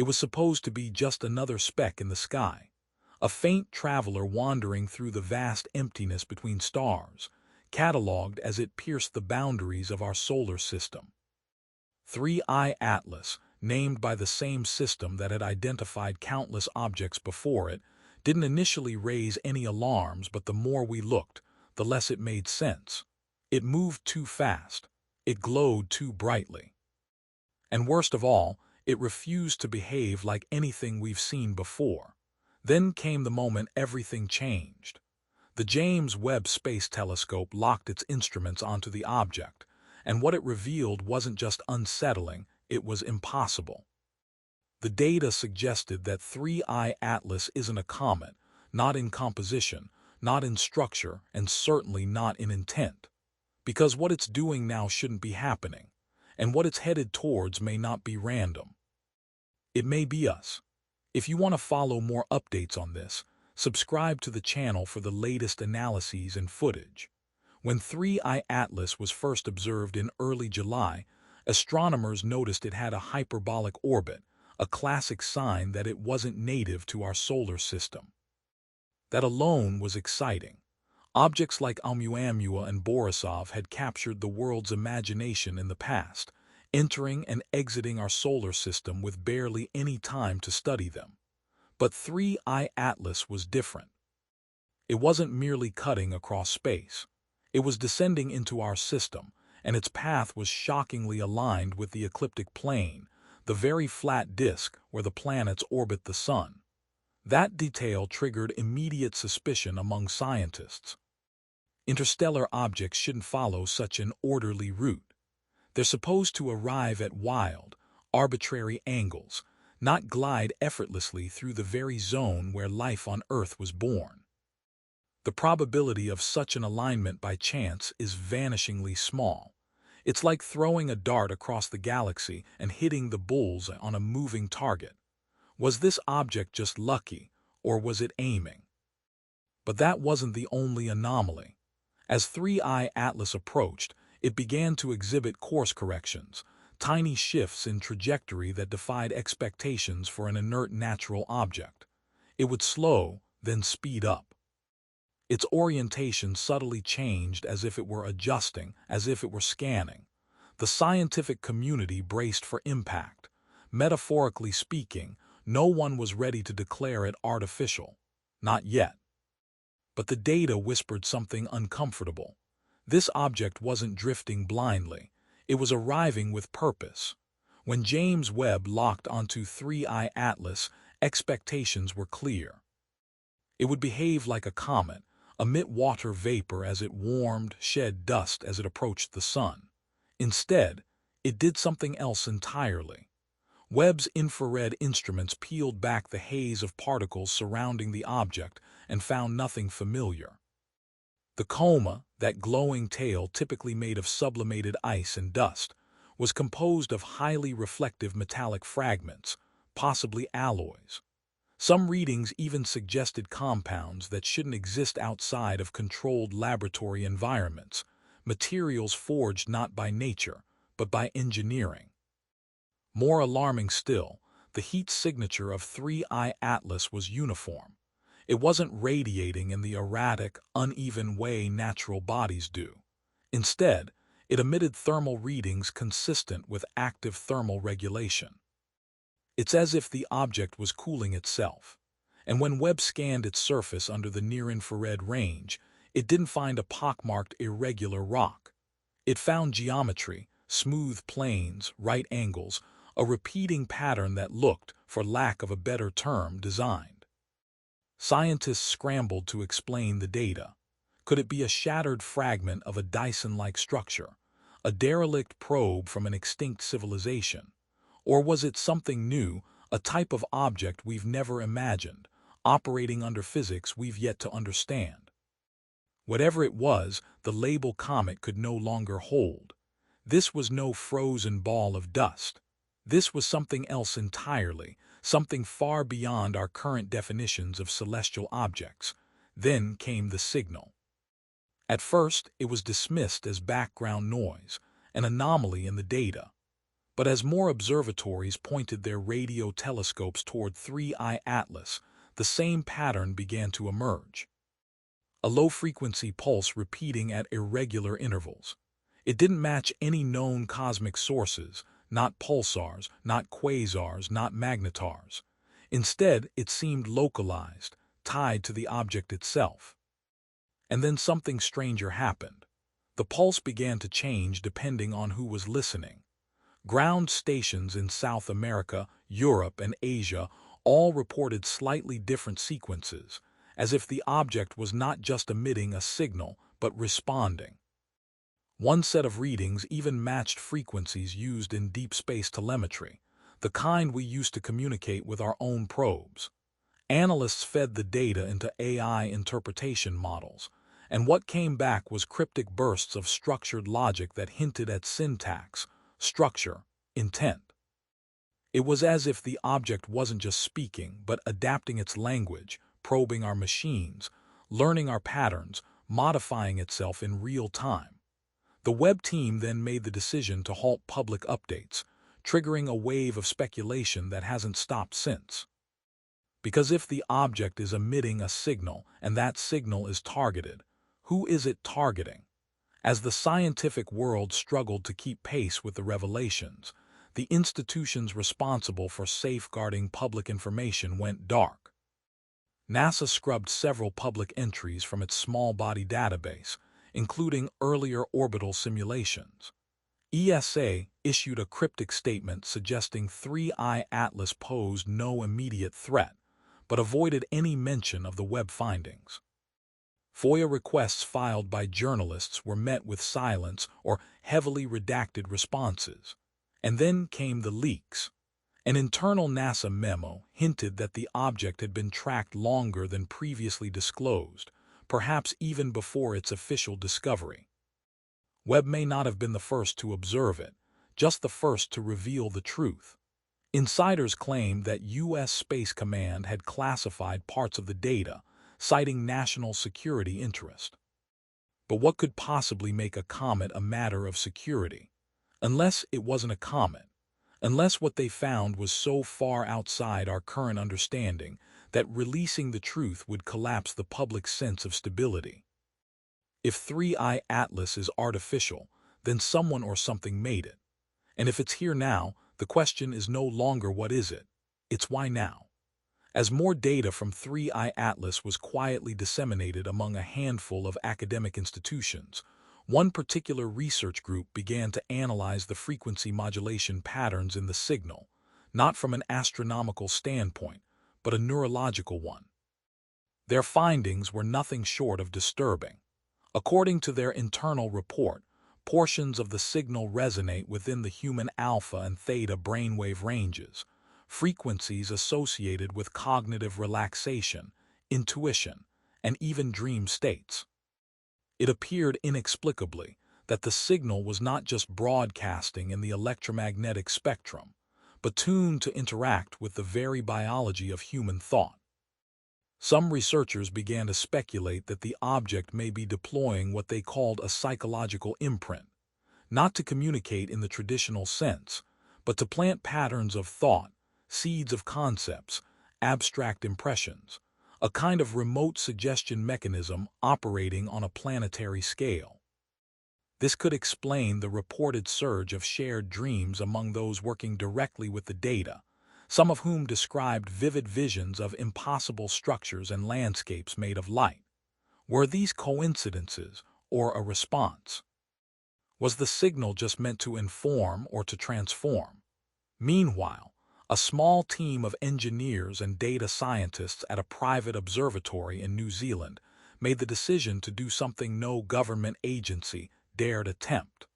It was supposed to be just another speck in the sky, a faint traveler wandering through the vast emptiness between stars, catalogued as it pierced the boundaries of our solar system. 3I Atlas, named by the same system that had identified countless objects before it, didn't initially raise any alarms, but the more we looked, the less it made sense. It moved too fast. It glowed too brightly. And worst of all, it refused to behave like anything we've seen before. Then came the moment everything changed. The James Webb Space Telescope locked its instruments onto the object, and what it revealed wasn't just unsettling, it was impossible. The data suggested that 3I Atlas isn't a comet, not in composition, not in structure, and certainly not in intent. Because what it's doing now shouldn't be happening, and what it's headed towards may not be random. It may be us. If you want to follow more updates on this, subscribe to the channel for the latest analyses and footage. When 3I Atlas was first observed in early July, astronomers noticed it had a hyperbolic orbit, a classic sign that it wasn't native to our solar system. That alone was exciting. Objects like Oumuamua and Borisov had captured the world's imagination in the past, entering and exiting our solar system with barely any time to study them. But 3I Atlas was different. It wasn't merely cutting across space. It was descending into our system, and its path was shockingly aligned with the ecliptic plane, the very flat disk where the planets orbit the sun. That detail triggered immediate suspicion among scientists. Interstellar objects shouldn't follow such an orderly route. They're supposed to arrive at wild, arbitrary angles, not glide effortlessly through the very zone where life on Earth was born. The probability of such an alignment by chance is vanishingly small. It's like throwing a dart across the galaxy and hitting the bull's on a moving target. Was this object just lucky, or was it aiming? But that wasn't the only anomaly. As 3I Atlas approached, it began to exhibit course corrections, tiny shifts in trajectory that defied expectations for an inert natural object. It would slow, then speed up. Its orientation subtly changed as if it were adjusting, as if it were scanning. The scientific community braced for impact. Metaphorically speaking, no one was ready to declare it artificial. Not yet. But the data whispered something uncomfortable. This object wasn't drifting blindly. It was arriving with purpose. When James Webb locked onto 3I Atlas, expectations were clear. It would behave like a comet, emit water vapor as it warmed, shed dust as it approached the sun. Instead, it did something else entirely. Webb's infrared instruments peeled back the haze of particles surrounding the object and found nothing familiar. The coma, that glowing tail typically made of sublimated ice and dust, was composed of highly reflective metallic fragments, possibly alloys. Some readings even suggested compounds that shouldn't exist outside of controlled laboratory environments, materials forged not by nature, but by engineering. More alarming still, the heat signature of 3I Atlas was uniform. It wasn't radiating in the erratic, uneven way natural bodies do. Instead, it emitted thermal readings consistent with active thermal regulation. It's as if the object was cooling itself. And when Webb scanned its surface under the near-infrared range, it didn't find a pockmarked irregular rock. It found geometry, smooth planes, right angles, a repeating pattern that looked, for lack of a better term, designed. Scientists scrambled to explain the data. Could it be a shattered fragment of a Dyson-like structure, a derelict probe from an extinct civilization? Or was it something new, a type of object we've never imagined, operating under physics we've yet to understand? Whatever it was, the label comet could no longer hold. This was no frozen ball of dust. This was something else entirely, something far beyond our current definitions of celestial objects. Then came the signal. At first, it was dismissed as background noise, an anomaly in the data. But as more observatories pointed their radio telescopes toward 3I Atlas, the same pattern began to emerge. A low-frequency pulse repeating at irregular intervals. It didn't match any known cosmic sources, not pulsars, not quasars, not magnetars. Instead, it seemed localized, tied to the object itself. And then something stranger happened. The pulse began to change depending on who was listening. Ground stations in South America, Europe, and Asia all reported slightly different sequences, as if the object was not just emitting a signal, but responding. One set of readings even matched frequencies used in deep space telemetry, the kind we use to communicate with our own probes. Analysts fed the data into AI interpretation models, and what came back was cryptic bursts of structured logic that hinted at syntax, structure, intent. It was as if the object wasn't just speaking, but adapting its language, probing our machines, learning our patterns, modifying itself in real time. The Webb team then made the decision to halt public updates, triggering a wave of speculation that hasn't stopped since. Because if the object is emitting a signal and that signal is targeted, who is it targeting? As the scientific world struggled to keep pace with the revelations, the institutions responsible for safeguarding public information went dark. NASA scrubbed several public entries from its small-body database, including earlier orbital simulations. ESA issued a cryptic statement suggesting 3I Atlas posed no immediate threat, but avoided any mention of the Webb findings. FOIA requests filed by journalists were met with silence or heavily redacted responses. And then came the leaks. An internal NASA memo hinted that the object had been tracked longer than previously disclosed, perhaps even before its official discovery. Webb may not have been the first to observe it, just the first to reveal the truth. Insiders claimed that U.S. Space Command had classified parts of the data, citing national security interest. But what could possibly make a comet a matter of security? Unless it wasn't a comet, unless what they found was so far outside our current understanding that releasing the truth would collapse the public's sense of stability. If 3I Atlas is artificial, then someone or something made it. And if it's here now, the question is no longer what is it, it's why now. As more data from 3I Atlas was quietly disseminated among a handful of academic institutions, one particular research group began to analyze the frequency modulation patterns in the signal, not from an astronomical standpoint, but a neurological one. Their findings were nothing short of disturbing. According to their internal report, portions of the signal resonate within the human alpha and theta brainwave ranges, frequencies associated with cognitive relaxation, intuition, and even dream states. It appeared inexplicably that the signal was not just broadcasting in the electromagnetic spectrum, but tuned to interact with the very biology of human thought. Some researchers began to speculate that the object may be deploying what they called a psychological imprint, not to communicate in the traditional sense, but to plant patterns of thought, seeds of concepts, abstract impressions, a kind of remote suggestion mechanism operating on a planetary scale. This could explain the reported surge of shared dreams among those working directly with the data, some of whom described vivid visions of impossible structures and landscapes made of light. Were these coincidences or a response? Was the signal just meant to inform or to transform? Meanwhile, a small team of engineers and data scientists at a private observatory in New Zealand made the decision to do something no government agency dared attempt.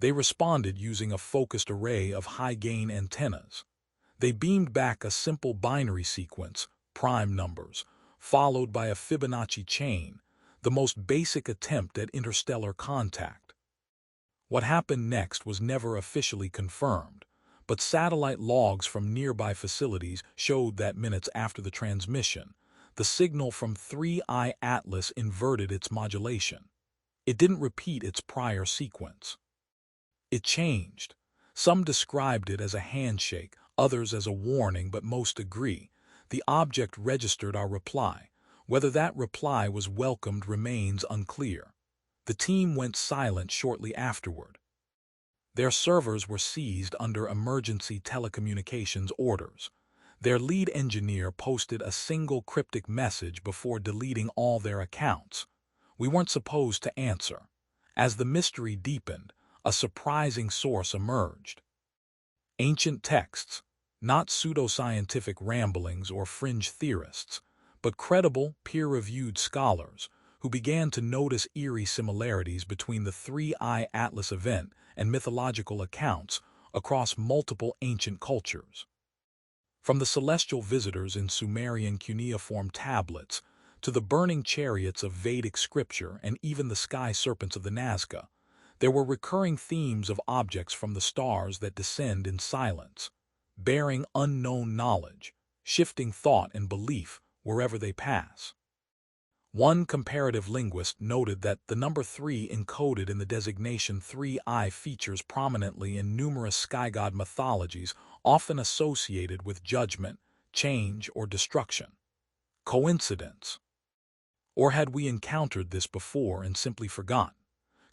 They responded using a focused array of high-gain antennas. They beamed back a simple binary sequence, prime numbers, followed by a Fibonacci chain, the most basic attempt at interstellar contact. What happened next was never officially confirmed, but satellite logs from nearby facilities showed that minutes after the transmission, the signal from 3I Atlas inverted its modulation. It didn't repeat its prior sequence. It changed. Some described it as a handshake, others as a warning, but most agree. The object registered our reply. Whether that reply was welcomed remains unclear. The team went silent shortly afterward. Their servers were seized under emergency telecommunications orders. Their lead engineer posted a single cryptic message before deleting all their accounts. We weren't supposed to answer. As the mystery deepened, a surprising source emerged. Ancient texts, not pseudoscientific ramblings or fringe theorists, but credible, peer-reviewed scholars who began to notice eerie similarities between the Three-Eye Atlas event and mythological accounts across multiple ancient cultures. From the celestial visitors in Sumerian cuneiform tablets to the burning chariots of Vedic scripture and even the sky serpents of the Nazca, there were recurring themes of objects from the stars that descend in silence, bearing unknown knowledge, shifting thought and belief wherever they pass. One comparative linguist noted that the number 3 encoded in the designation 3i features prominently in numerous sky god mythologies, often associated with judgment, change, or destruction. Coincidence? Or had we encountered this before and simply forgotten?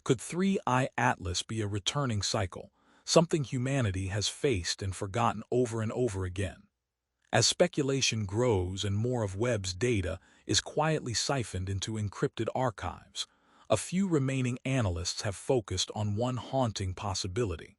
Could 3i Atlas be a returning cycle, something humanity has faced and forgotten over and over again? As speculation grows and more of Webb's data is quietly siphoned into encrypted archives, a few remaining analysts have focused on one haunting possibility.